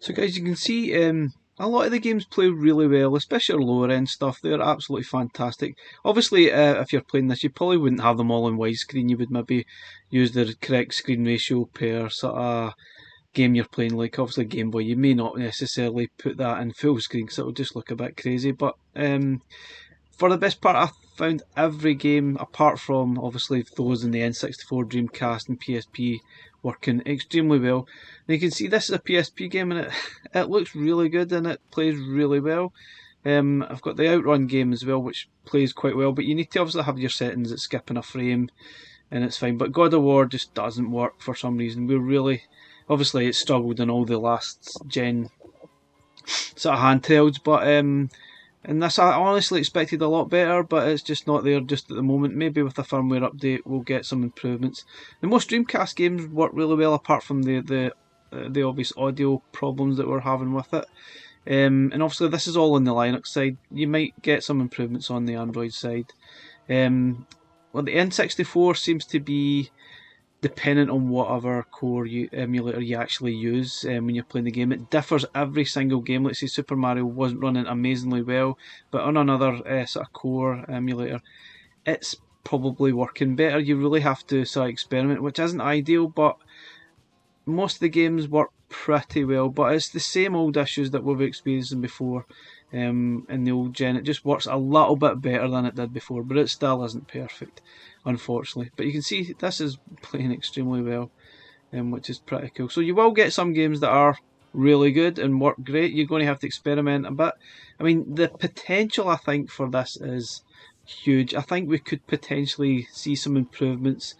So guys, you can see a lot of the games play really well, especially lower end stuff. They're absolutely fantastic. Obviously, if you're playing this, you probably wouldn't have them all in widescreen. You would maybe use the correct screen ratio per sort of game you're playing. Like obviously Game Boy, you may not necessarily put that in full screen because it'll just look a bit crazy. But for the best part, I found every game, apart from obviously those in the N64, Dreamcast and PSP, working extremely well. And you can see this is a PSP game and it looks really good and it plays really well. I've got the Outrun game as well, which plays quite well, but you need to obviously have your settings at skipping a frame and it's fine. But God of War just doesn't work for some reason. We're really, obviously it struggled in all the last gen sort of handhelds, but and this I honestly expected a lot better, but it's just not there just at the moment. Maybe with a firmware update we'll get some improvements. And most Dreamcast games work really well, apart from the obvious audio problems that we're having with it. And obviously this is all on the Linux side. You might get some improvements on the Android side. Well, the N64 seems to be dependent on whatever core emulator you actually use when you're playing the game. It differs every single game. Let's say Super Mario wasn't running amazingly well, but on another sort of core emulator, it's probably working better. You really have to sort of experiment, which isn't ideal, but most of the games work pretty well. But it's the same old issues that we've experienced before in the old gen. It just works a little bit better than it did before, but it still isn't perfect, unfortunately. But you can see this is playing extremely well, which is pretty cool. So you will get some games that are really good and work great. You're going to have to experiment a bit. I mean, the potential I think for this is huge. I think we could potentially see some improvements,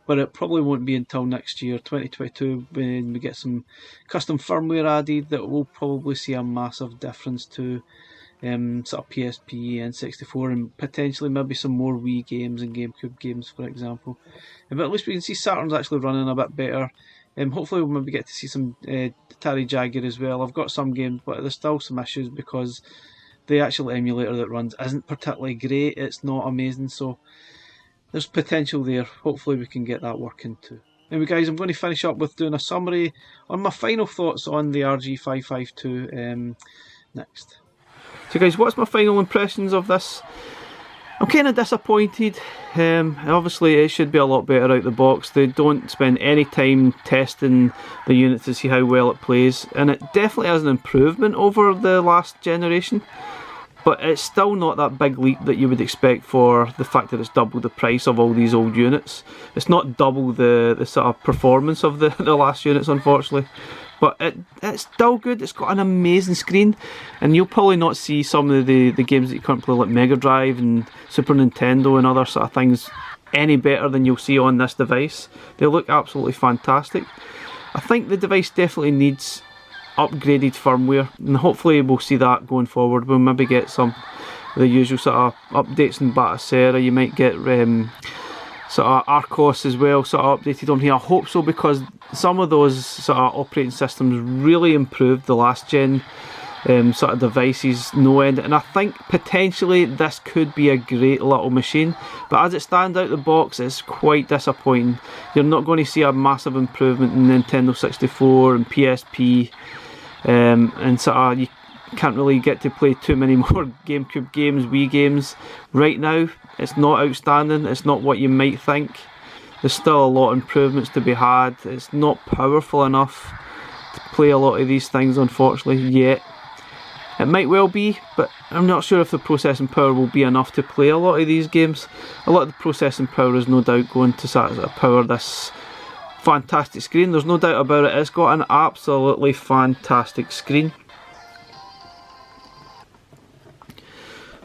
but it probably won't be until next year, 2022, when we get some custom firmware added, that we'll probably see a massive difference to sort of PSP, N64, and potentially maybe some more Wii games and Gamecube games, for example. But at least we can see Saturn's actually running a bit better. Hopefully we'll maybe get to see some Atari Jaguar as well. I've got some games, but there's still some issues because the actual emulator that runs isn't particularly great. It's not amazing, so there's potential there. Hopefully we can get that working too. Anyway guys, I'm going to finish up with doing a summary on my final thoughts on the RG552 next. So guys, what's my final impressions of this? I'm kind of disappointed. Obviously it should be a lot better out the box. They don't spend any time testing the unit to see how well it plays, and it definitely has an improvement over the last generation, but it's still not that big leap that you would expect for the fact that it's double the price of all these old units. It's not double the sort of performance of the last units, unfortunately. But it's still good. It's got an amazing screen, and you'll probably not see some of the games that you currently play, like Megadrive and Super Nintendo and other sort of things, any better than you'll see on this device. They look absolutely fantastic. I think the device definitely needs upgraded firmware, and hopefully we'll see that going forward. We'll maybe get some of the usual sort of updates in Batacera. You might get sort of Arcos as well, sort of updated on here. I hope so, because some of those sort of operating systems really improved the last gen sort of devices no end, and I think potentially this could be a great little machine, but as it stands out the box, it's quite disappointing. You're not going to see a massive improvement in Nintendo 64 and PSP, and sort of you can't really get to play too many more Gamecube games, Wii games right now. It's not outstanding, it's not what you might think. There's still a lot of improvements to be had. It's not powerful enough to play a lot of these things, unfortunately, yet. It might well be, but I'm not sure if the processing power will be enough to play a lot of these games. A lot of the processing power is no doubt going to sort of power this fantastic screen. There's no doubt about it. It's got an absolutely fantastic screen.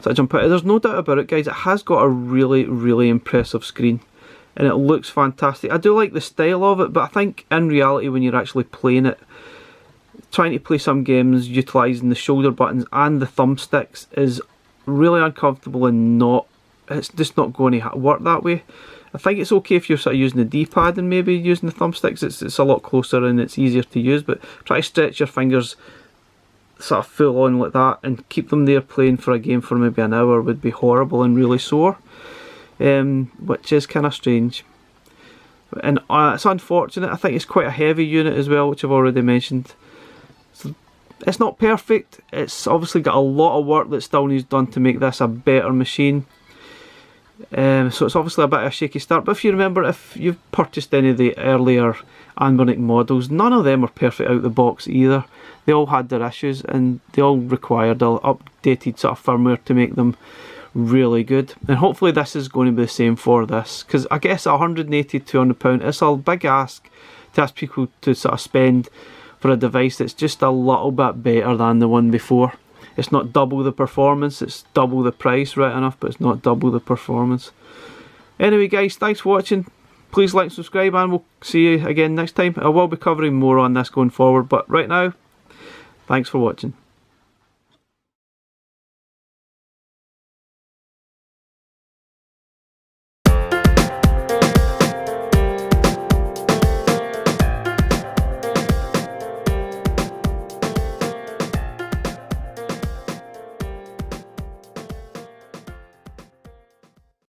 So I jump out. There's no doubt about it, guys. It has got a really, really impressive screen, and it looks fantastic. I do like the style of it, but I think in reality when you're actually playing it, trying to play some games utilising the shoulder buttons and the thumbsticks is really uncomfortable, and it's just not going to work that way. I think it's okay if you're sort of using the D-pad and maybe using the thumbsticks. It's a lot closer and it's easier to use, but try to stretch your fingers sort of full on like that and keep them there playing for a game for maybe an hour would be horrible and really sore, which is kind of strange. And it's unfortunate. I think it's quite a heavy unit as well, which I've already mentioned. So it's not perfect. It's obviously got a lot of work that still needs done to make this a better machine. So it's obviously a bit of a shaky start, but if you remember, if you've purchased any of the earlier Anbernic models, none of them were perfect out the box either. They all had their issues, and they all required an updated sort of firmware to make them really good. And hopefully this is going to be the same for this, because I guess £180–200, it's a big ask to ask people to sort of spend for a device that's just a little bit better than the one before. It's not double the performance, it's double the price, right enough, but it's not double the performance. Anyway guys, thanks for watching. Please like and subscribe, and we'll see you again next time. I will be covering more on this going forward, but right now, thanks for watching.